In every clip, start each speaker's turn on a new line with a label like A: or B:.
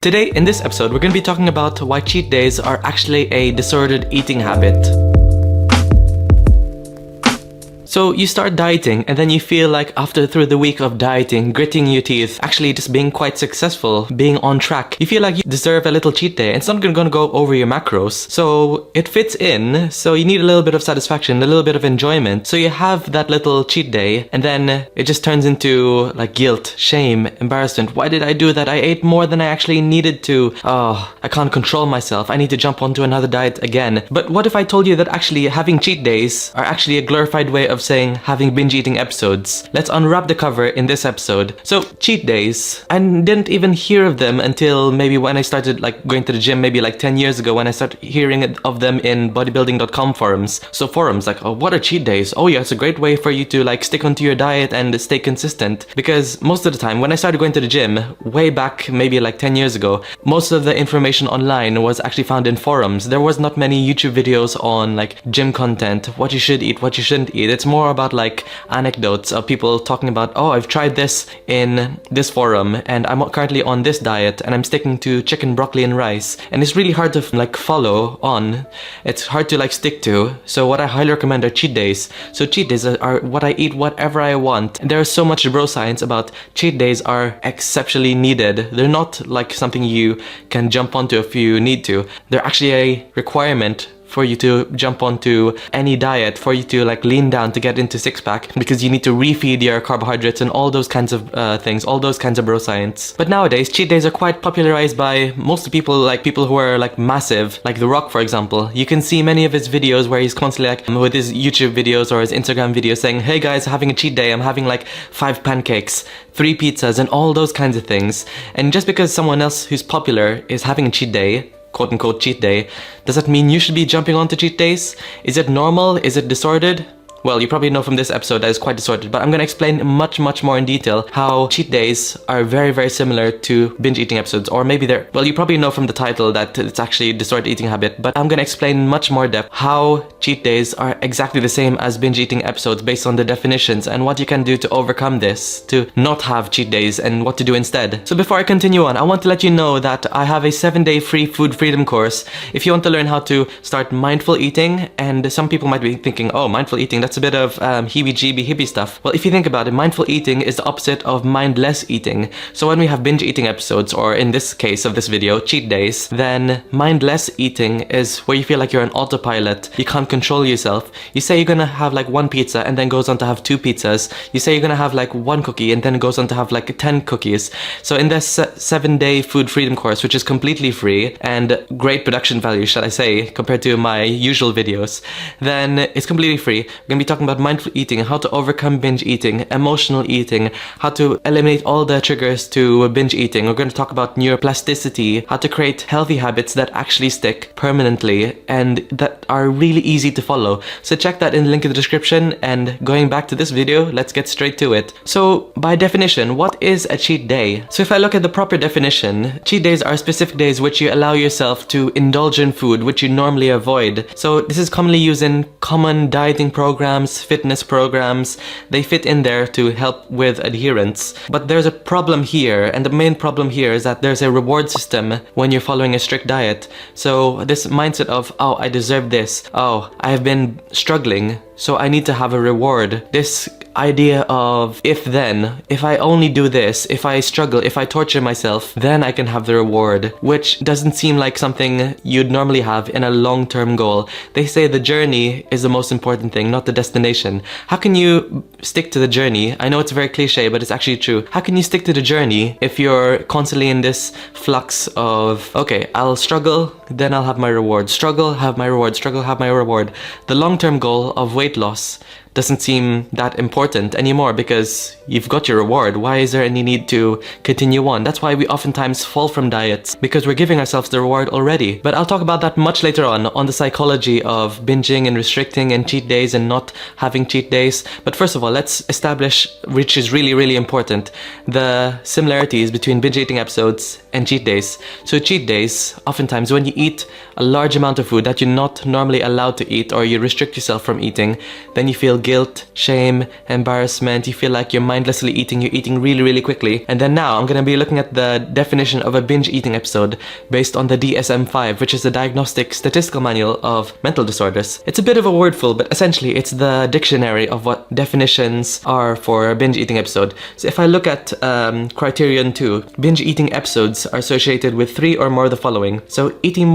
A: Today, in this episode, we're going to be talking about why cheat days are actually a disordered eating habit. So you start dieting and then you feel like through the week of dieting, gritting your teeth, actually just being quite successful, being on track, you feel like you deserve a little cheat day and it's not going to go over your macros. So it fits in, so you need a little bit of satisfaction, a little bit of enjoyment. So you have that little cheat day and then it just turns into like guilt, shame, embarrassment. Why did I do that? I ate more than I actually needed to. Oh, I can't control myself. I need to jump onto another diet again. But what if I told you that actually having cheat days are actually a glorified way of saying having binge eating episodes? Let's unwrap the cover in this episode. So cheat days, I didn't even hear of them until maybe when I started like going to the gym, maybe like 10 years ago, when I started hearing of them in bodybuilding.com forums. So forums like, oh, what are cheat days? Oh yeah, it's a great way for you to like stick onto your diet and stay consistent. Because most of the time when I started going to the gym way back maybe like 10 years ago, most of the information online was actually found in forums. There was not many YouTube videos on like gym content, what you should eat, what you shouldn't eat. It's more about like anecdotes of people talking about, oh, I've tried this in this forum and I'm currently on this diet and I'm sticking to chicken, broccoli and rice, and it's really hard to like follow on. It's hard to like stick to. So what I highly recommend are cheat days. So cheat days are what I eat whatever I want. And there is so much bro science about cheat days are exceptionally needed. They're not like something you can jump onto if you need to. They're actually a requirement for you to jump onto any diet, for you to like lean down to get into six-pack, because you need to refeed your carbohydrates and all those kinds of things, all those kinds of bro science. But nowadays, cheat days are quite popularized by most people, like people who are like massive, like The Rock, for example. You can see many of his videos where he's constantly like with his YouTube videos or his Instagram videos saying, hey guys, having a cheat day, I'm having like 5 pancakes, 3 pizzas and all those kinds of things. And just because someone else who's popular is having a cheat day, quote-unquote cheat day, does that mean you should be jumping onto cheat days? Is it normal? Is it disordered? Well, you probably know from this episode that it's quite disordered, but I'm going to explain much more in detail how cheat days are very similar to binge eating episodes. Or maybe well, you probably know from the title that it's actually a disordered eating habit, but I'm going to explain much more depth how cheat days are exactly the same as binge eating episodes based on the definitions and what you can do to overcome this, to not have cheat days and what to do instead. So before I continue on, I want to let you know that I have a 7-day free food freedom course. If you want to learn how to start mindful eating, and some people might be thinking, oh, mindful eating, that's a bit of heebie-jeebie hippie stuff. Well, if you think about it, mindful eating is the opposite of mindless eating. So when we have binge eating episodes, or in this case of this video, cheat days, then mindless eating is where you feel like you're on autopilot. You can't control yourself. You say you're gonna have like 1 pizza and then goes on to have 2 pizzas. You say you're gonna have like 1 cookie and then goes on to have like 10 cookies. So in this 7-day food freedom course, which is completely free and great production value, shall I say, compared to my usual videos, then it's completely free. We're gonna be talking about mindful eating, how to overcome binge eating, emotional eating, how to eliminate all the triggers to binge eating. We're going to talk about neuroplasticity, how to create healthy habits that actually stick permanently and that are really easy to follow. So check that in the link in the description, and going back to this video, let's get straight to it. So by definition, what is a cheat day? So if I look at the proper definition, cheat days are specific days which you allow yourself to indulge in food which you normally avoid. So this is commonly used in common dieting programs, fitness programs. They fit in there to help with adherence. But there's a problem here, and the main problem here is that there's a reward system when you're following a strict diet. So this mindset of, oh, I deserve this. Oh, I have been struggling, so I need to have a reward. This idea of if then, if I only do this, if I struggle, if I torture myself, then I can have the reward, which doesn't seem like something you'd normally have in a long-term goal. They say the journey is the most important thing, not the destination. How can you stick to the journey? I know it's very cliche, but it's actually true. How can you stick to the journey if you're constantly in this flux of, okay, I'll struggle, then I'll have my reward, struggle, have my reward, struggle, have my reward. The long-term goal of weight loss doesn't seem that important anymore because you've got your reward. Why is there any need to continue on? That's why we oftentimes fall from diets, because we're giving ourselves the reward already. But I'll talk about that much later on the psychology of binging and restricting and cheat days and not having cheat days. But first of all, let's establish, which is really important, the similarities between binge eating episodes and cheat days. So cheat days, oftentimes when you eat a large amount of food that you're not normally allowed to eat, or you restrict yourself from eating, then you feel guilt, shame, embarrassment, you feel like you're mindlessly eating, you're eating really, really quickly. And then now I'm gonna be looking at the definition of a binge eating episode based on the DSM-5, which is the Diagnostic Statistical Manual of Mental Disorders. It's a bit of a wordful, but essentially it's the dictionary of what definitions are for a binge eating episode. So if I look at criterion 2, binge eating episodes are associated with 3 or more of the following. So eating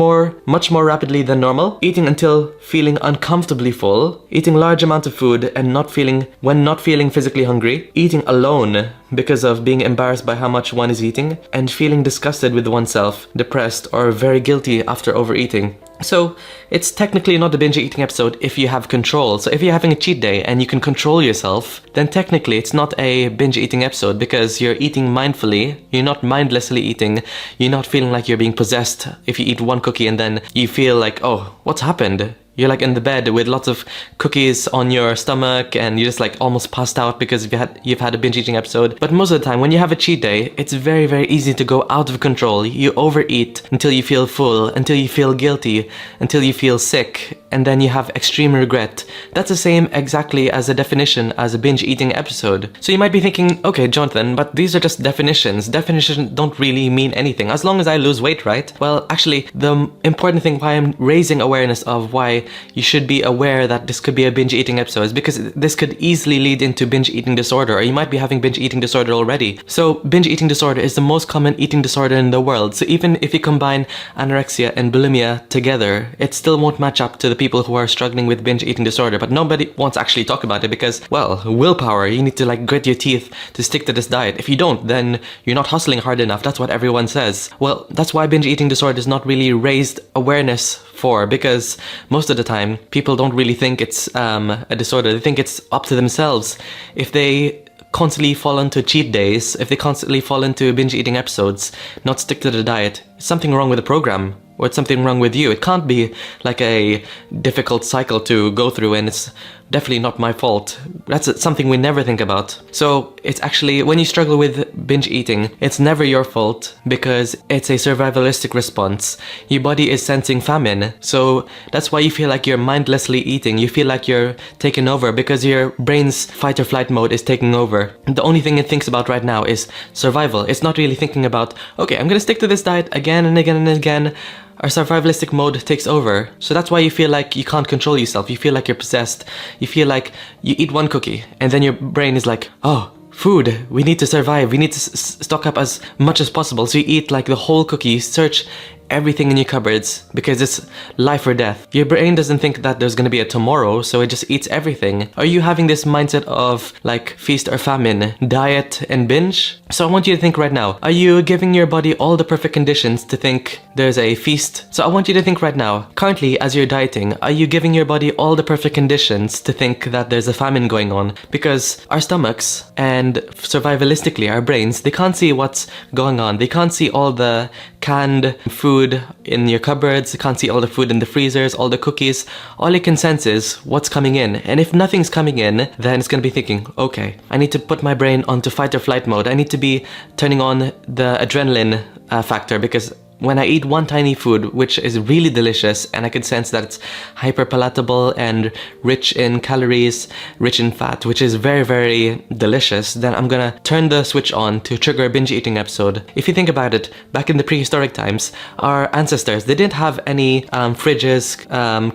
A: much more rapidly than normal, eating until feeling uncomfortably full, eating large amount of food and not feeling physically hungry, eating alone because of being embarrassed by how much one is eating, and feeling disgusted with oneself, depressed, or very guilty after overeating. So it's technically not a binge eating episode if you have control. So if you're having a cheat day and you can control yourself, then technically it's not a binge eating episode because you're eating mindfully, you're not mindlessly eating, you're not feeling like you're being possessed if you eat one cookie and then you feel like, oh, what's happened? You're like in the bed with lots of cookies on your stomach and you're just like almost passed out because you've had a binge eating episode. But most of the time when you have a cheat day, it's very, very easy to go out of control. You overeat until you feel full, until you feel guilty, until you feel sick, and then you have extreme regret. That's the same exactly as a definition as a binge eating episode. So you might be thinking, okay, Jonathan, but these are just definitions. Definitions don't really mean anything as long as I lose weight, right? Well, actually, the important thing why I'm raising awareness of why you should be aware that this could be a binge eating episode is because this could easily lead into binge eating disorder, or you might be having binge eating disorder already. So binge eating disorder is the most common eating disorder in the world. So even if you combine anorexia and bulimia together, it still won't match up to the people who are struggling with binge eating disorder. But nobody wants to actually talk about it because, well, willpower, you need to like grit your teeth to stick to this diet. If you don't, then you're not hustling hard enough. That's what everyone says. Well, that's why binge eating disorder is not really raised awareness for, because most of the time people don't really think it's a disorder. They think it's up to themselves. If they constantly fall into cheat days, if they constantly fall into binge eating episodes, not stick to the diet, it's something wrong with the program, or it's something wrong with you. It can't be like a difficult cycle to go through, and it's definitely not my fault. That's something we never think about. So it's actually, when you struggle with binge eating, it's never your fault because it's a survivalistic response. Your body is sensing famine. So that's why you feel like you're mindlessly eating. You feel like you're taken over because your brain's fight or flight mode is taking over. The only thing it thinks about right now is survival. It's not really thinking about, okay, I'm gonna stick to this diet again and again and again. Our survivalistic mode takes over. So that's why you feel like you can't control yourself. You feel like you're possessed. You feel like you eat one cookie and then your brain is like, oh, food, we need to survive. We need to stock up as much as possible. So you eat like the whole cookie, search everything in your cupboards because it's life or death. Your brain doesn't think that there's gonna be a tomorrow, so it just eats everything. Are you having this mindset of like feast or famine, diet and binge? So I want you to think right now, are you giving your body all the perfect conditions to think there's a feast? So I want you to think right now, currently as you're dieting, are you giving your body all the perfect conditions to think that there's a famine going on? Because our stomachs and survivalistically our brains, they can't see what's going on. They can't see all the canned food in your cupboards, you can't see all the food in the freezers, all the cookies. All you can sense is what's coming in. And if nothing's coming in, then it's gonna be thinking, okay, I need to put my brain onto fight or flight mode. I need to be turning on the adrenaline factor, because when I eat one tiny food, which is really delicious, and I can sense that it's hyper palatable and rich in calories, rich in fat, which is very, very delicious, then I'm gonna turn the switch on to trigger a binge eating episode. If you think about it, back in the prehistoric times, our ancestors, they didn't have any fridges,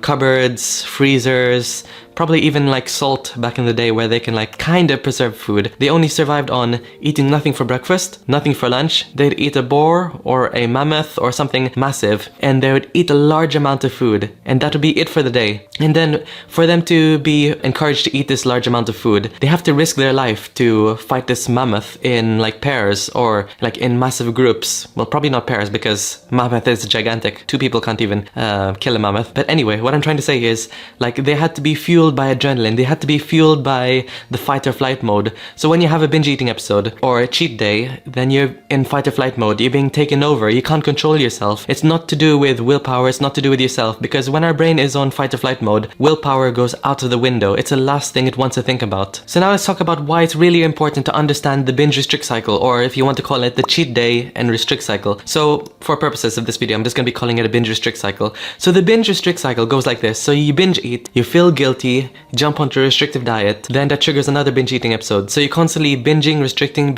A: cupboards, freezers, probably even like salt back in the day where they can like kind of preserve food. They only survived on eating nothing for breakfast, nothing for lunch. They'd eat a boar or a mammoth or something massive, and they would eat a large amount of food, and that would be it for the day. And then for them to be encouraged to eat this large amount of food, they have to risk their life to fight this mammoth in like pairs or like in massive groups. Well, probably not pairs because mammoth is gigantic. Two people can't even kill a mammoth. But anyway, what I'm trying to say is like they had to be fueled fueled by adrenaline. They had to be fueled by the fight or flight mode. So when you have a binge eating episode or a cheat day, then you're in fight or flight mode. You're being taken over. You can't control yourself. It's not to do with willpower. It's not to do with yourself, because when our brain is on fight or flight mode, willpower goes out of the window. It's the last thing it wants to think about. So now let's talk about why it's really important to understand the binge restrict cycle, or if you want to call it the cheat day and restrict cycle. So for purposes of this video, I'm just going to be calling it a binge restrict cycle. So the binge restrict cycle goes like this. So you binge eat, you feel guilty, jump onto a restrictive diet, then that triggers another binge eating episode. So you're constantly binging, restricting,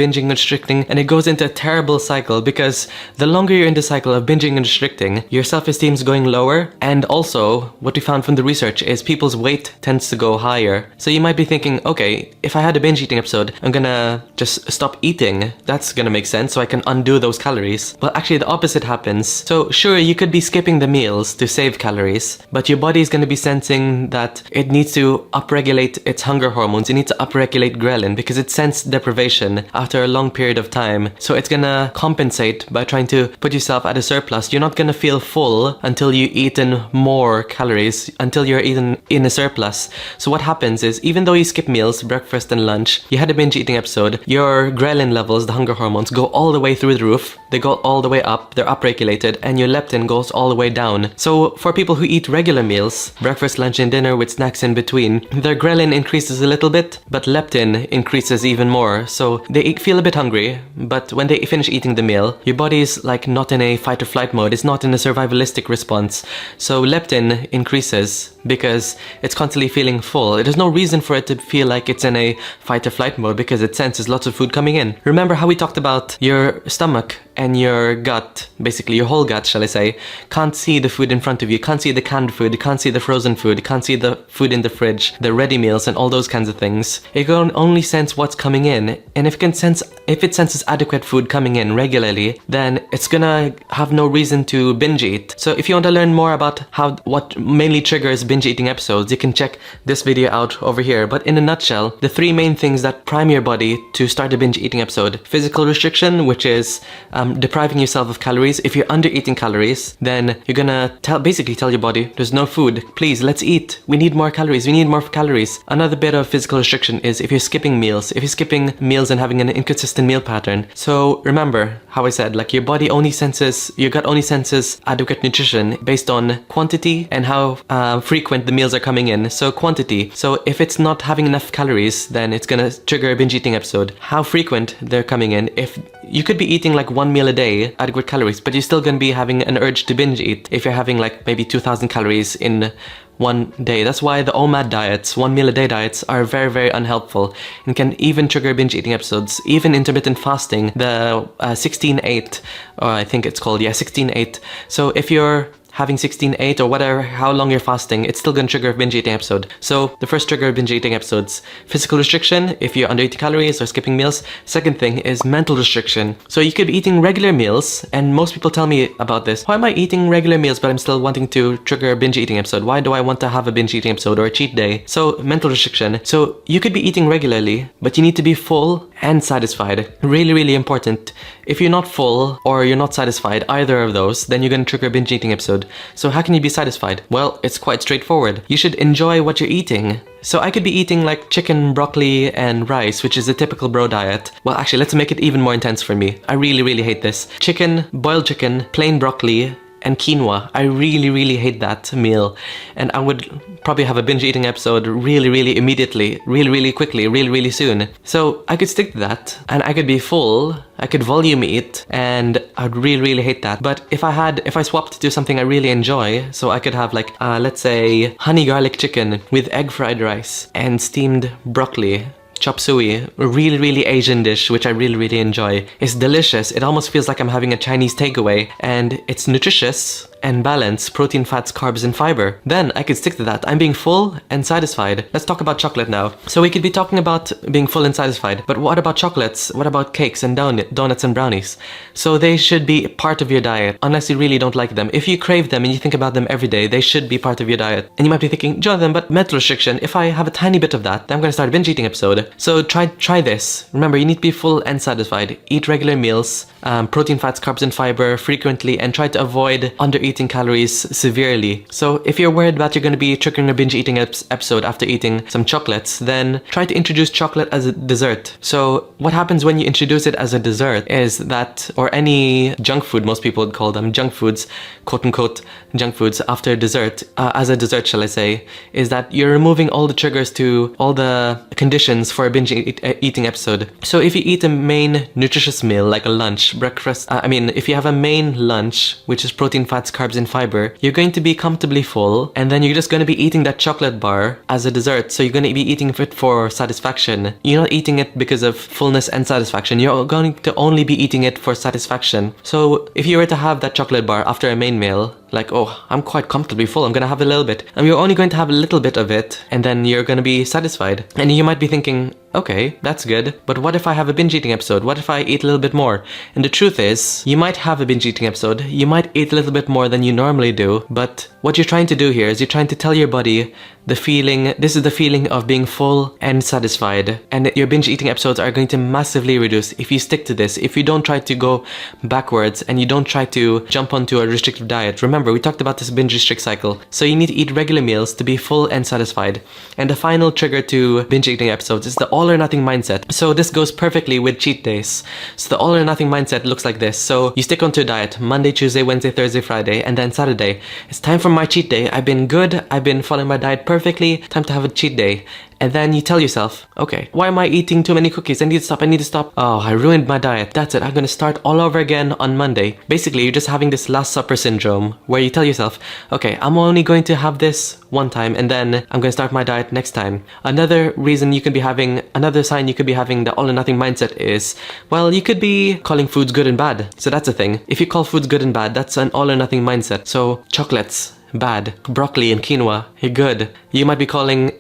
A: and it goes into a terrible cycle, because the longer you're in the cycle of binging and restricting, your self-esteem is going lower, and also what we found from the research is people's weight tends to go higher. So you might be thinking, okay, if I had a binge eating episode, I'm gonna just stop eating. That's gonna make sense, so I can undo those calories. But actually the opposite happens. So sure, you could be skipping the meals to save calories, but your body is gonna be sensing that it needs to upregulate its hunger hormones. It needs to upregulate ghrelin because it sensed deprivation after a long period of time. So it's gonna compensate by trying to put yourself at a surplus. You're not gonna feel full until you eaten more calories, until you're eaten in a surplus. So what happens is, even though you skip meals, breakfast and lunch, you had a binge eating episode, your ghrelin levels, the hunger hormones, go all the way through the roof. They go all the way up, they're upregulated, and your leptin goes all the way down. So for people who eat regular meals, breakfast, lunch and dinner with snacks in between, their ghrelin increases a little bit, but leptin increases even more. So they feel a bit hungry, but when they finish eating the meal, your body is like not in a fight or flight mode. It's not in a survivalistic response. So leptin increases because it's constantly feeling full. There's no reason for it to feel like it's in a fight or flight mode because it senses lots of food coming in. Remember how we talked about your stomach and your gut, basically your whole gut, shall I say, can't see the food in front of you, can't see the canned food, can't see the frozen food, can't see the food in the fridge, the ready meals and all those kinds of things. It can only sense what's coming in, and if it senses adequate food coming in regularly, then it's gonna have no reason to binge eat. So if you want to learn more about what mainly triggers binge eating episodes, you can check this video out over here. But in a nutshell, the three main things that prime your body to start a binge eating episode: physical restriction, which is depriving yourself of calories. If you're under eating calories, then you're gonna basically tell your body, there's no food, please, let's eat, we need more calories, Another bit of physical restriction is if you're skipping meals and having an inconsistent meal pattern. So remember how I said, like, your gut only senses adequate nutrition based on quantity and how frequent the meals are coming in. So quantity, so if it's not having enough calories, then it's gonna trigger a binge eating episode. How frequent they're coming in, if you could be eating like one meal a day, adequate calories, but you're still gonna be having an urge to binge eat if you're having like maybe 2,000 calories in one day. That's why the OMAD diets, 1 meal a day diets, are very, very unhelpful and can even trigger binge eating episodes. Even intermittent fasting, the 16-8, or I think it's called, 16-8. So if you're having 16-8 or whatever, how long you're fasting, it's still gonna trigger a binge eating episode. So the first trigger of binge eating episodes: physical restriction, if you're under eating calories or skipping meals. Second thing is mental restriction. So you could be eating regular meals, and most people tell me about this. Why am I eating regular meals but I'm still wanting to trigger a binge eating episode? Why do I want to have a binge eating episode or a cheat day? So mental restriction. So you could be eating regularly, but you need to be full and satisfied. Really, really important. If you're not full or you're not satisfied, either of those, then you're gonna trigger a binge eating episode. So how can you be satisfied? Well, it's quite straightforward. You should enjoy what you're eating. So I could be eating like chicken, broccoli, and rice, which is a typical bro diet. Well, actually, let's make it even more intense for me. I really, really hate this. Chicken, boiled chicken, plain broccoli, and quinoa. I really, really hate that meal. And I would probably have a binge eating episode really, really immediately, really, really quickly, really, really soon. So I could stick to that, and I could be full, I could volume eat, and I'd really, really hate that. But if I swapped to something I really enjoy, so I could have like, let's say honey garlic chicken with egg fried rice and steamed broccoli, chop suey, a really, really Asian dish, which I really, really enjoy. It's delicious. It almost feels like I'm having a Chinese takeaway, and it's nutritious and balanced: protein, fats, carbs, and fiber. Then I could stick to that. I'm being full and satisfied. Let's talk about chocolate now. So we could be talking about being full and satisfied, but what about chocolates? What about cakes and donuts and brownies? So they should be part of your diet, unless you really don't like them. If you crave them and you think about them every day, they should be part of your diet. And you might be thinking, Jonathan, but mental restriction, if I have a tiny bit of that, then I'm gonna start a binge eating episode. So try this. Remember, you need to be full and satisfied. Eat regular meals, protein, fats, carbs, and fiber frequently, and try to avoid under eating depleting calories severely. So if you're worried about you're going to be triggering a binge eating episode after eating some chocolates, then try to introduce chocolate as a dessert. So what happens when you introduce it as a dessert is that, or any junk food, most people would call them junk foods, quote unquote junk foods, after dessert, as a dessert shall I say, is that you're removing all the triggers to all the conditions for a binge eating episode. So if you eat a main nutritious meal like a lunch, breakfast, if you have a main lunch, which is protein, fats, carbs and fiber, you're going to be comfortably full, and then you're just going to be eating that chocolate bar as a dessert. So you're going to be eating it for satisfaction. You're not eating it because of fullness and satisfaction. You're going to only be eating it for satisfaction. So if you were to have that chocolate bar after a main meal, like, oh, I'm quite comfortably full, I'm gonna have a little bit, and you're only going to have a little bit of it, and then you're gonna be satisfied. And you might be thinking, okay, that's good, but what if I have a binge eating episode? What if I eat a little bit more? And the truth is, you might have a binge eating episode, you might eat a little bit more than you normally do, but what you're trying to do here is you're trying to tell your body this is the feeling of being full and satisfied, and your binge eating episodes are going to massively reduce if you stick to this, if you don't try to go backwards and you don't try to jump onto a restrictive diet. Remember, we talked about this binge restrict cycle, so you need to eat regular meals to be full and satisfied. And the final trigger to binge eating episodes is the all or nothing mindset. So this goes perfectly with cheat days. So the all or nothing mindset looks like this. So you stick onto a diet Monday, Tuesday, Wednesday, Thursday, Friday, and then Saturday, it's time for my cheat day. I've been good, I've been following my diet perfectly, time to have a cheat day. And then you tell yourself, okay, why am I eating too many cookies? I need to stop. Oh, I ruined my diet. That's it. I'm going to start all over again on Monday. Basically, you're just having this last supper syndrome where you tell yourself, okay, I'm only going to have this one time and then I'm going to start my diet next time. Another sign you could be having the all or nothing mindset is, well, you could be calling foods good and bad. So that's a thing. If you call foods good and bad, that's an all or nothing mindset. So chocolates, bad. Broccoli and quinoa, you're good. You might be calling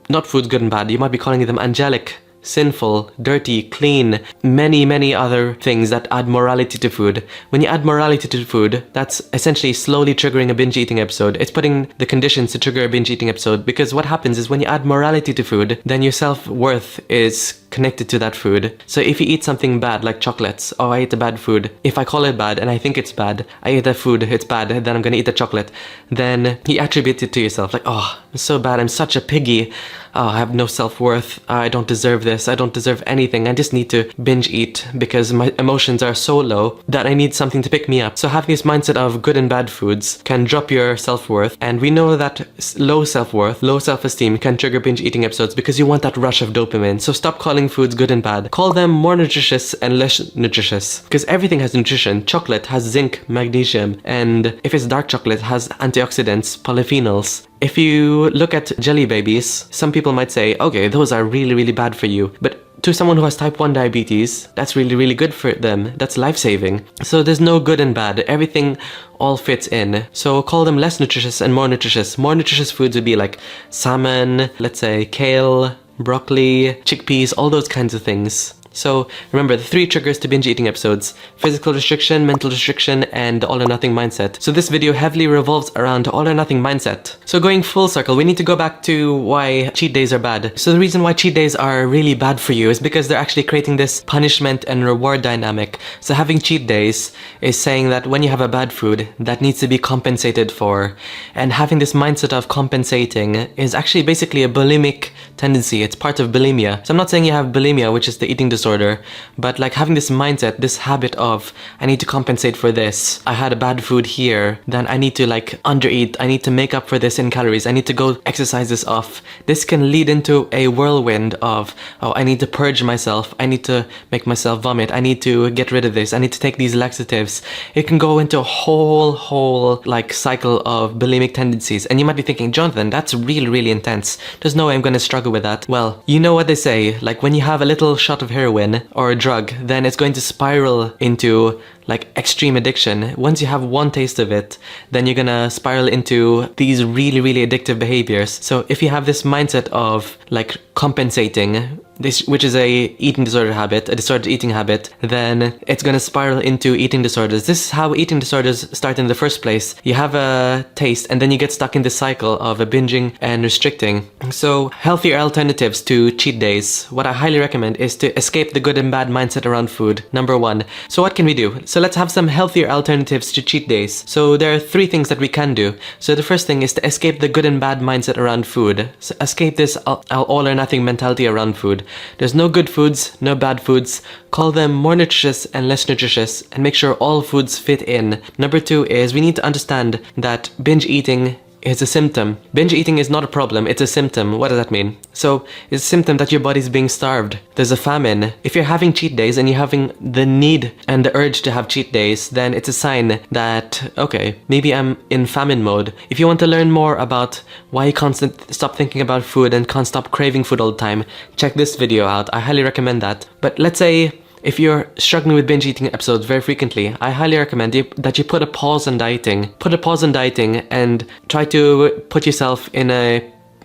A: not foods good and bad. You might be calling them angelic, sinful, dirty, clean, many other things that add morality to food. When you add morality to food, that's essentially slowly triggering a binge eating episode. It's putting the conditions to trigger a binge eating episode, because what happens is when you add morality to food, then your self-worth is connected to that food. So if you eat something bad like chocolates, oh, I ate a bad food, if I call it bad and I think it's bad, I ate that food, it's bad, then I'm gonna eat the chocolate, then you attribute it to yourself, like, oh, I'm so bad, I'm such a piggy, oh, I have no self-worth, I don't deserve this, I don't deserve anything, I just need to binge eat because my emotions are so low that I need something to pick me up. So having this mindset of good and bad foods can drop your self-worth, and we know that low self-worth, low self-esteem can trigger binge eating episodes because you want that rush of dopamine. So stop calling foods good and bad. Call them more nutritious and less nutritious, because everything has nutrition. Chocolate has zinc, magnesium, and if it's dark chocolate, it has antioxidants, polyphenols. If you look at jelly babies, some people might say, okay, those are really bad for you. But to someone who has type 1 diabetes, that's really good for them. That's life-saving. So there's no good and bad. Everything all fits in. So call them less nutritious and more nutritious. More nutritious foods would be like salmon, let's say kale, broccoli, chickpeas, all those kinds of things. So remember the 3 triggers to binge eating episodes: physical restriction, mental restriction, and the all or nothing mindset. So this video heavily revolves around all or nothing mindset. So going full circle, we need to go back to why cheat days are bad. So the reason why cheat days are really bad for you is because they're actually creating this punishment and reward dynamic. So having cheat days is saying that when you have a bad food, that needs to be compensated for. And having this mindset of compensating is actually basically a bulimic tendency. It's part of bulimia. So I'm not saying you have bulimia, which is the eating disorder, but like having this mindset, this habit of, I need to compensate for this. I had a bad food here, then I need to like undereat. I need to make up for this in calories. I need to go exercise this off. This can lead into a whirlwind of, oh, I need to purge myself. I need to make myself vomit. I need to get rid of this. I need to take these laxatives. It can go into a whole like cycle of bulimic tendencies. And you might be thinking, Jonathan, that's really intense. There's no way I'm going to struggle with that. Well, you know what they say, like when you have a little shot of heroin or a drug, then it's going to spiral into like extreme addiction. Once you have one taste of it, then you're gonna spiral into these really addictive behaviors. So if you have this mindset of like compensating which is a eating disorder habit, a disordered eating habit, then it's going to spiral into eating disorders. This is how eating disorders start in the first place. You have a taste and then you get stuck in this cycle of binging and restricting. So healthier alternatives to cheat days, what I highly recommend is to escape the good and bad mindset around food. Number one. So what can we do? So let's have some healthier alternatives to cheat days. So there are 3 things that we can do. So the first thing is to escape the good and bad mindset around food. So escape this all or nothing mentality around food. There's no good foods, no bad foods. Call them more nutritious and less nutritious and make sure all foods fit in. Number 2 is we need to understand that binge eating is a symptom. Binge eating is not a problem, it's a symptom. What does that mean? So it's a symptom that your body's being starved. There's a famine. If you're having cheat days and you're having the need and the urge to have cheat days, then it's a sign that, okay, maybe I'm in famine mode. If you want to learn more about why you can't stop thinking about food and can't stop craving food all the time, check this video out. I highly recommend that. But let's say if you're struggling with binge eating episodes very frequently, I highly recommend that you put a pause on dieting. Put a pause on dieting and try to put yourself in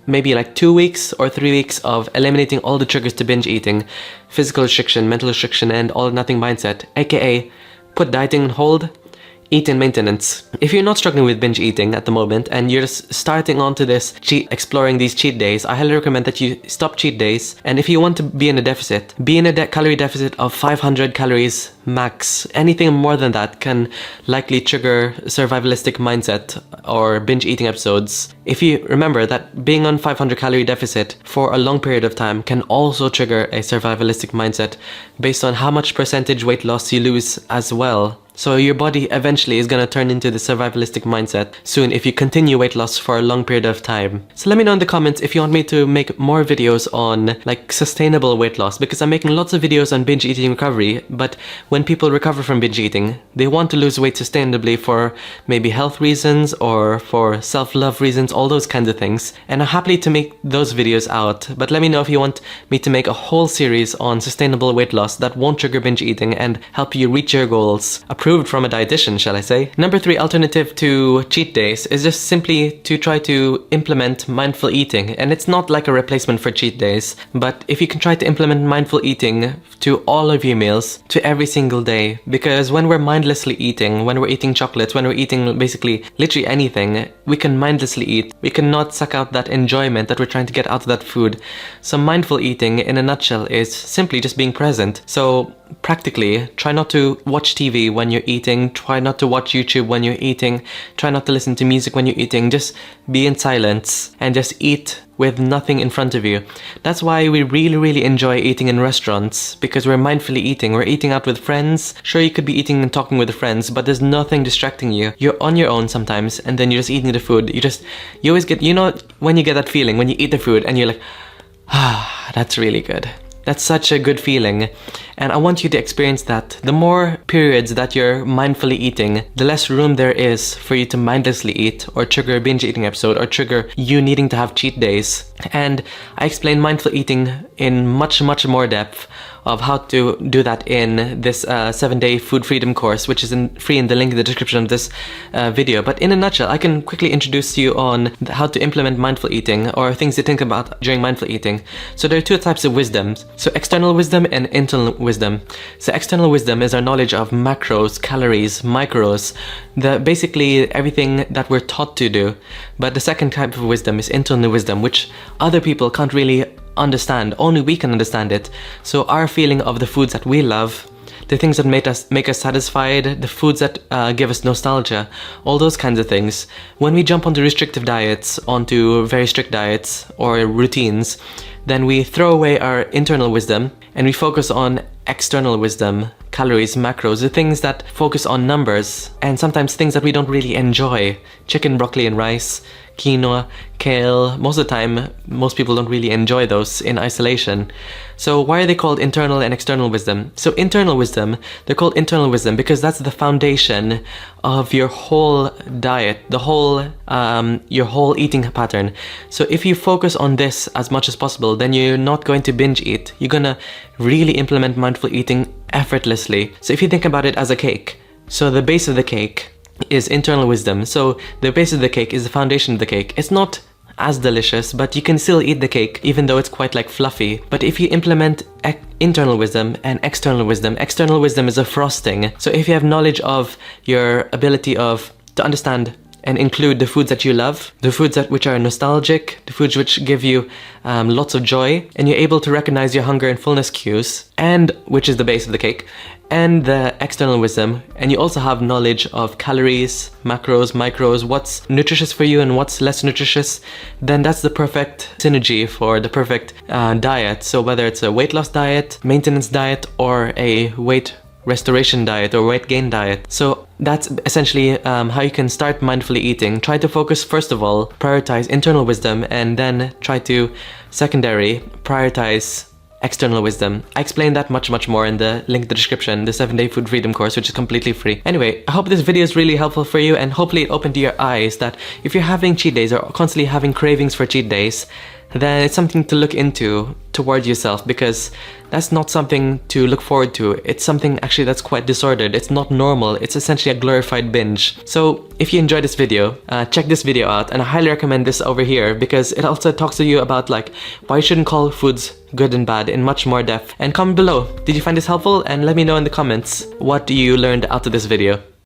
A: maybe like 2 weeks or 3 weeks of eliminating all the triggers to binge eating. Physical restriction, mental restriction, and all or nothing mindset. AKA, put dieting on hold, eat in maintenance. If you're not struggling with binge eating at the moment and you're just starting onto this exploring these cheat days, I highly recommend that you stop cheat days. And if you want to be in a deficit, be in a calorie deficit of 500 calories max. Anything more than that can likely trigger survivalistic mindset or binge eating episodes. If you remember that being on 500 calorie deficit for a long period of time can also trigger a survivalistic mindset based on how much percentage weight loss you lose as well. So your body eventually is going to turn into the survivalistic mindset soon if you continue weight loss for a long period of time. So let me know in the comments if you want me to make more videos on like sustainable weight loss, because I'm making lots of videos on binge eating recovery, but when people recover from binge eating, they want to lose weight sustainably for maybe health reasons or for self-love reasons, all those kinds of things. And I'm happy to make those videos out, but let me know if you want me to make a whole series on sustainable weight loss that won't trigger binge eating and help you reach your goals. Approved from a dietitian, shall I say. Number 3 alternative to cheat days is just simply to try to implement mindful eating. And it's not like a replacement for cheat days, but if you can try to implement mindful eating to all of your meals, to every single day, because when we're mindlessly eating, when we're eating chocolates, when we're eating basically literally anything, we can mindlessly eat. We cannot suck out that enjoyment that we're trying to get out of that food. So mindful eating in a nutshell is simply just being present. So practically, try not to watch TV when you're eating, try not to watch YouTube when you're eating, try not to listen to music when you're eating, just be in silence and just eat with nothing in front of you. That's why we really enjoy eating in restaurants, because we're mindfully eating. We're eating out with friends. Sure, you could be eating and talking with friends, but there's nothing distracting you. You're on your own sometimes, and then you're just eating the food. You always get, you know, when you get that feeling, when you eat the food and you're like, ah, that's really good. That's such a good feeling, and I want you to experience that. The more periods that you're mindfully eating, the less room there is for you to mindlessly eat or trigger a binge eating episode or trigger you needing to have cheat days. And I explain mindful eating in much more depth of how to do that in this 7-day food freedom course, which is free in the link in the description of this video. But in a nutshell, I can quickly introduce you on how to implement mindful eating or things to think about during mindful eating. So there are 2 types of wisdoms. So external wisdom and internal wisdom. So external wisdom is our knowledge of macros, calories, micros, basically everything that we're taught to do. But the second type of wisdom is internal wisdom, which other people can't really understand. Only we can understand it. So our feeling of the foods that we love, the things that make us satisfied, the foods that give us nostalgia, all those kinds of things. When we jump onto restrictive diets, onto very strict diets or routines, then we throw away our internal wisdom and we focus on external wisdom, calories, macros, the things that focus on numbers, and sometimes things that we don't really enjoy. Chicken, broccoli and rice, quinoa, kale. Most of the time, most people don't really enjoy those in isolation. So why are they called internal and external wisdom? So internal wisdom, they're called internal wisdom because that's the foundation of your whole diet, your whole eating pattern. So if you focus on this as much as possible, then you're not going to binge eat. You're gonna really implement mindful eating effortlessly. So if you think about it as a cake, so the base of the cake is internal wisdom. So the base of the cake is the foundation of the cake. It's not as delicious, but you can still eat the cake even though it's quite like fluffy. But if you implement internal wisdom and external wisdom is a frosting. So if you have knowledge of your ability to understand and include the foods that you love, the foods which are nostalgic, the foods which give you lots of joy, and you're able to recognize your hunger and fullness cues, and which is the base of the cake, and the external wisdom, and you also have knowledge of calories, macros, micros, what's nutritious for you and what's less nutritious, then that's the perfect synergy for the perfect diet. So whether it's a weight loss diet, maintenance diet, or a weight restoration diet or weight gain diet. So that's essentially how you can start mindfully eating. Try to focus, first of all, prioritize internal wisdom, and then try to secondary prioritize external wisdom. I explained that much more in the link in the description, the 7-day food freedom course, which is completely free. Anyway, I hope this video is really helpful for you, and hopefully it opened your eyes that if you're having cheat days or constantly having cravings for cheat days, then it's something to look into toward yourself, because that's not something to look forward to. It's something actually that's quite disordered. It's not normal. It's essentially a glorified binge. So if you enjoyed this video, check this video out, and I highly recommend this over here because it also talks to you about like why you shouldn't call foods good and bad in much more depth. And comment below, did you find this helpful? And let me know in the comments what you learned out of this video.